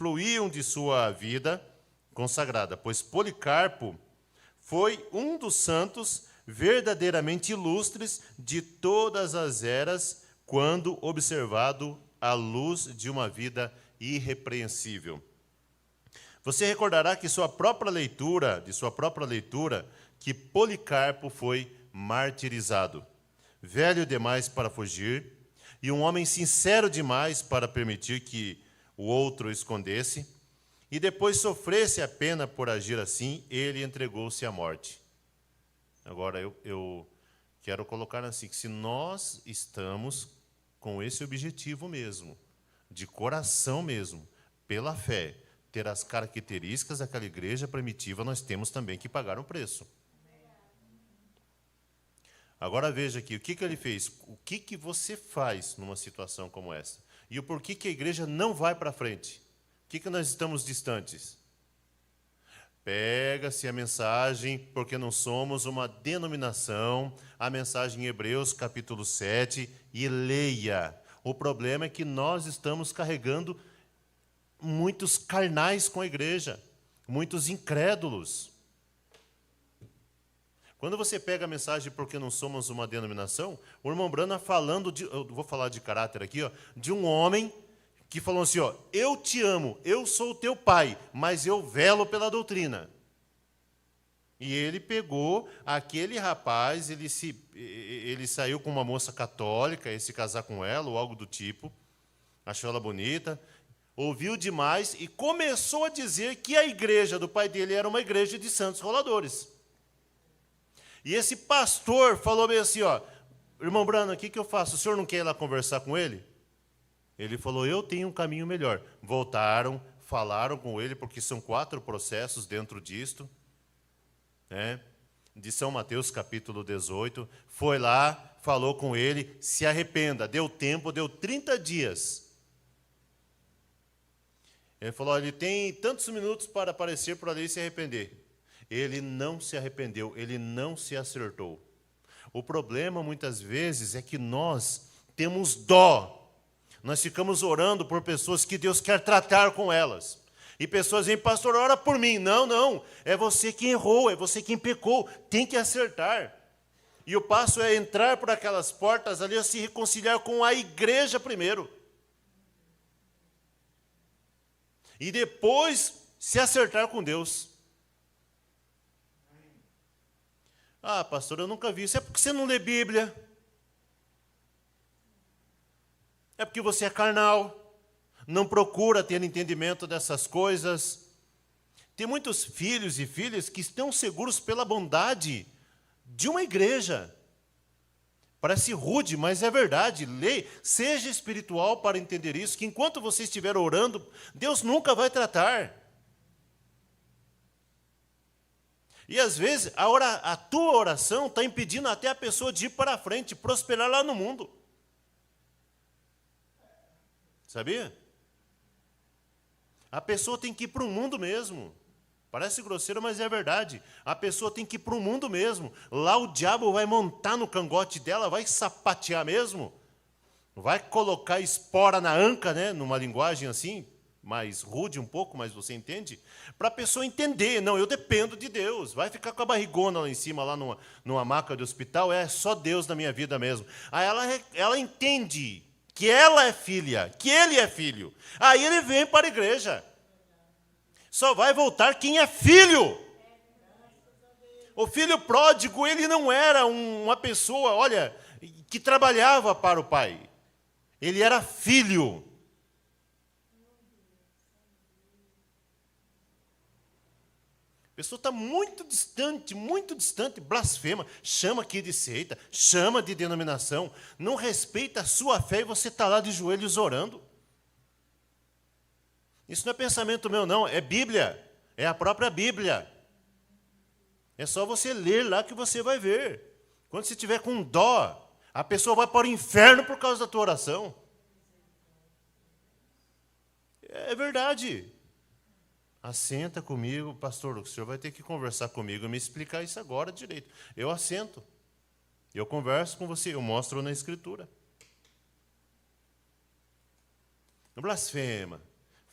fluíam de sua vida consagrada, pois Policarpo foi um dos santos verdadeiramente ilustres de todas as eras, quando observado à luz de uma vida irrepreensível. Você recordará que de sua própria leitura, que Policarpo foi martirizado, velho demais para fugir, e um homem sincero demais para permitir que o outro o escondesse, e depois sofresse a pena por agir assim, ele entregou-se à morte. Agora, eu quero colocar assim, que se nós estamos com esse objetivo mesmo, de coração mesmo, pela fé, ter as características daquela igreja primitiva, nós temos também que pagar um preço. Agora veja aqui, o que ele fez? O que você faz numa situação como essa? E o porquê que a igreja não vai para frente? O que nós estamos distantes? Pega-se a mensagem, porque não somos uma denominação, a mensagem em Hebreus capítulo 7, e leia. O problema é que nós estamos carregando muitos carnais com a igreja, muitos incrédulos. Quando você pega a mensagem porque não somos uma denominação, o irmão Brana falando, eu vou falar de caráter aqui, de um homem que falou assim, eu te amo, eu sou o teu pai, mas eu velo pela doutrina. E ele pegou aquele rapaz, ele saiu com uma moça católica, ia se casar com ela, ou algo do tipo, achou ela bonita, ouviu demais e começou a dizer que a igreja do pai dele era uma igreja de santos roladores. E esse pastor falou bem assim, irmão Brana, o que eu faço? O senhor não quer ir lá conversar com ele? Ele falou, eu tenho um caminho melhor. Voltaram, falaram com ele, porque são 4 processos dentro disto, né? De São Mateus, capítulo 18. Foi lá, falou com ele, se arrependa. Deu tempo, deu 30 dias. Ele falou, ele tem tantos minutos para aparecer por ali e se arrepender. Ele não se arrependeu, ele não se acertou. O problema, muitas vezes, é que nós temos dó. Nós ficamos orando por pessoas que Deus quer tratar com elas. E pessoas dizem, pastor, ora por mim. Não, é você quem errou, é você quem pecou, tem que acertar. E o passo é entrar por aquelas portas ali, a se reconciliar com a igreja primeiro. E depois se acertar com Deus. Ah, pastor, eu nunca vi isso. É porque você não lê Bíblia. É porque você é carnal. Não procura ter entendimento dessas coisas. Tem muitos filhos e filhas que estão seguros pela bondade de uma igreja. Parece rude, mas é verdade. Leia, seja espiritual para entender isso, que enquanto você estiver orando, Deus nunca vai tratar. E às vezes a tua oração está impedindo até a pessoa de ir para frente, prosperar lá no mundo. Sabia? A pessoa tem que ir para o mundo mesmo. Parece grosseiro, mas é verdade. A pessoa tem que ir para o mundo mesmo. Lá o diabo vai montar no cangote dela, vai sapatear mesmo. Vai colocar espora na anca, né? Numa linguagem assim, mais rude um pouco, mas você entende? Para a pessoa entender, não, eu dependo de Deus. Vai ficar com a barrigona lá em cima, lá numa maca de hospital, é só Deus na minha vida mesmo. Aí ela entende que ela é filha, que ele é filho. Aí ele vem para a igreja. Só vai voltar quem é filho. O filho pródigo, ele não era uma pessoa, olha, que trabalhava para o pai. Ele era filho. A pessoa está muito distante, blasfema, chama aqui de seita, chama de denominação, não respeita a sua fé e você está lá de joelhos orando. Isso não é pensamento meu, não, é Bíblia, é a própria Bíblia. É só você ler lá que você vai ver. Quando você estiver com dó, a pessoa vai para o inferno por causa da tua oração. É verdade. Assenta comigo, pastor, o senhor vai ter que conversar comigo e me explicar isso agora direito. Eu assento, eu converso com você, eu mostro na Escritura. Não blasfema,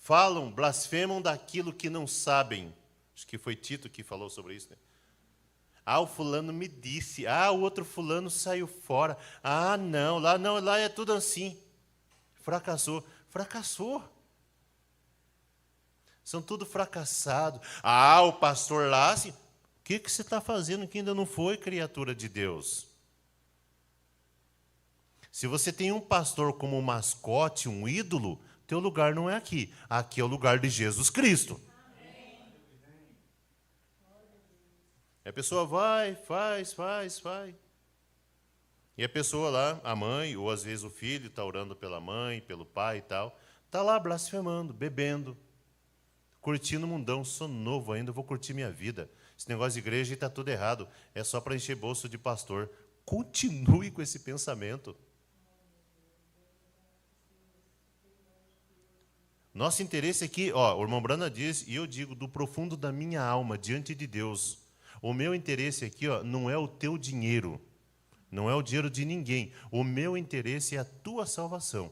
falam, blasfemam daquilo que não sabem. Acho que foi Tito que falou sobre isso, né? Ah, o fulano me disse. Ah, o outro fulano saiu fora. Ah, não, lá é tudo assim. Fracassou. Fracassou. São tudo fracassados. Ah, o pastor lá, assim, o que você está fazendo que ainda não foi criatura de Deus? Se você tem um pastor como um mascote, um ídolo, teu lugar não é aqui. Aqui é o lugar de Jesus Cristo. E a pessoa vai, faz. E a pessoa lá, a mãe, ou às vezes o filho, está orando pela mãe, pelo pai e tal, está lá blasfemando, bebendo, curtindo o mundão. Sou novo ainda, vou curtir minha vida. Esse negócio de igreja está tudo errado. É só para encher bolso de pastor. Continue com esse pensamento. Nosso interesse aqui, o irmão Brana diz, e eu digo, do profundo da minha alma, diante de Deus, o meu interesse aqui, não é o teu dinheiro, não é o dinheiro de ninguém. O meu interesse é a tua salvação.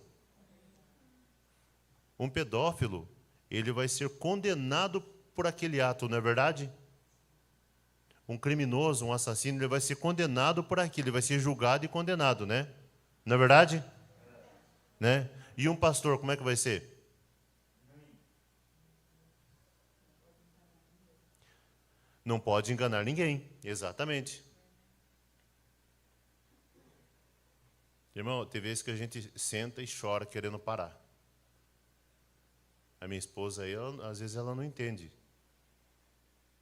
Um pedófilo, ele vai ser condenado por aquele ato, não é verdade? Um criminoso, um assassino, ele vai ser condenado por aquilo, ele vai ser julgado e condenado, né? Não é verdade? Né? E um pastor, como é que vai ser? Não pode enganar ninguém, exatamente. Irmão, tem vezes que a gente senta e chora querendo parar. A minha esposa aí, às vezes ela não entende.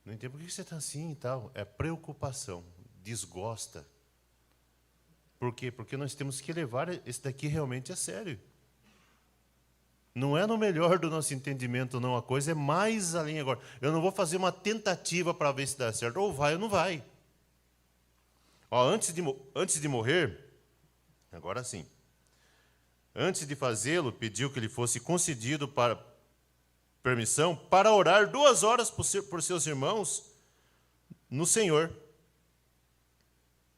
Não entende por que você está assim e tal. É preocupação, desgosta. Por quê? Porque nós temos que levar esse daqui realmente a sério. Não é no melhor do nosso entendimento, não. A coisa é mais além agora. Eu não vou fazer uma tentativa para ver se dá certo. Ou vai ou não vai. Antes de morrer, agora sim. Antes de fazê-lo, pediu que lhe fosse concedido permissão para orar 2 horas por seus irmãos no Senhor.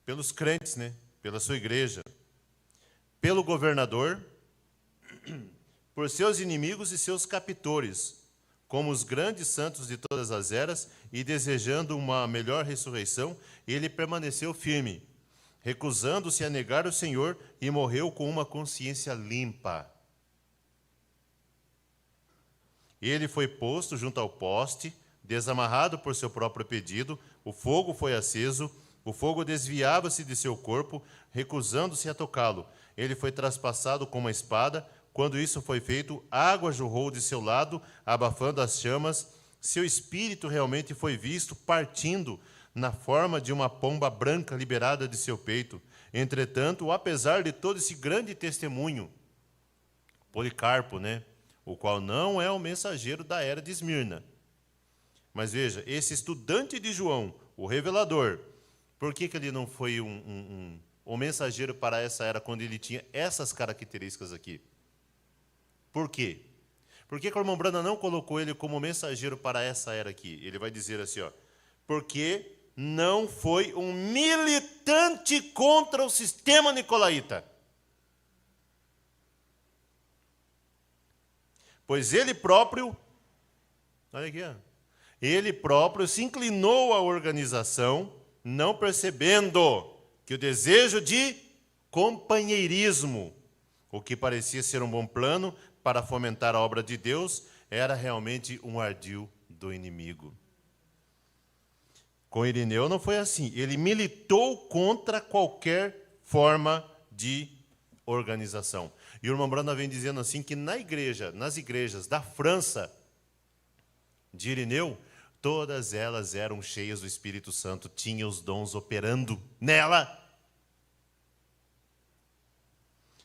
Pelos crentes, né? Pela sua igreja. Pelo governador, por seus inimigos e seus captores, como os grandes santos de todas as eras, e desejando uma melhor ressurreição, ele permaneceu firme, recusando-se a negar o Senhor, e morreu com uma consciência limpa. Ele foi posto junto ao poste, desamarrado por seu próprio pedido, o fogo foi aceso, o fogo desviava-se de seu corpo, recusando-se a tocá-lo. Ele foi traspassado com uma espada. Quando isso foi feito, água jorrou de seu lado, abafando as chamas. Seu espírito realmente foi visto partindo na forma de uma pomba branca liberada de seu peito. Entretanto, apesar de todo esse grande testemunho, Policarpo, né, o qual não é o mensageiro da era de Esmirna. Mas veja, esse estudante de João, o revelador, por que ele não foi um mensageiro para essa era quando ele tinha essas características aqui? Por quê? Por que o irmão Brana não colocou ele como mensageiro para essa era aqui? Ele vai dizer assim, porque não foi um militante contra o sistema nicolaíta. Pois ele próprio, olha aqui, ele próprio se inclinou à organização, não percebendo que o desejo de companheirismo, o que parecia ser um bom plano para fomentar a obra de Deus, era realmente um ardil do inimigo. Com Irineu não foi assim. Ele militou contra qualquer forma de organização. E o irmão Brana vem dizendo assim que nas igrejas da França de Irineu, todas elas eram cheias do Espírito Santo, tinham os dons operando nela.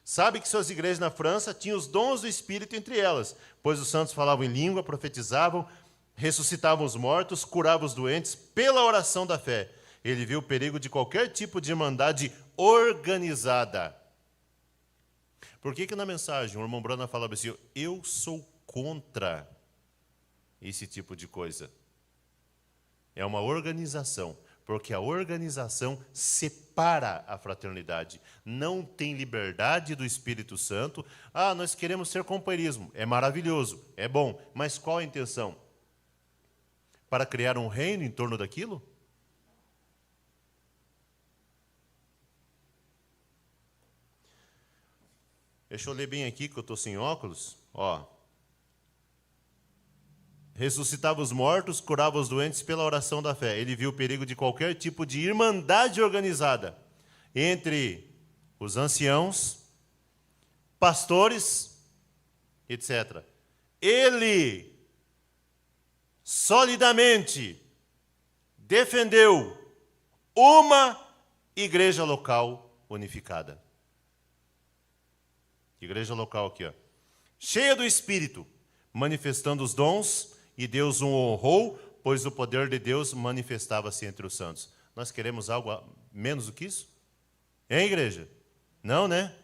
Sabe que suas igrejas na França tinham os dons do Espírito entre elas, pois os santos falavam em língua, profetizavam, ressuscitavam os mortos, curavam os doentes pela oração da fé. Ele viu o perigo de qualquer tipo de irmandade organizada. Por que na mensagem o irmão Brana falava assim, eu sou contra esse tipo de coisa? É uma organização. Porque a organização separa a fraternidade. Não tem liberdade do Espírito Santo. Ah, nós queremos ser companheirismo. É maravilhoso, é bom. Mas qual a intenção? Para criar um reino em torno daquilo? Deixa eu ler bem aqui, que eu estou sem óculos. Ó. Ressuscitava os mortos, curava os doentes pela oração da fé. Ele viu o perigo de qualquer tipo de irmandade organizada entre os anciãos, pastores, etc. Ele solidamente defendeu uma igreja local unificada. Igreja local aqui, ó. Cheia do Espírito, manifestando os dons, e Deus o honrou, pois o poder de Deus manifestava-se entre os santos. Nós queremos algo menos do que isso? Hein, igreja? Não, né?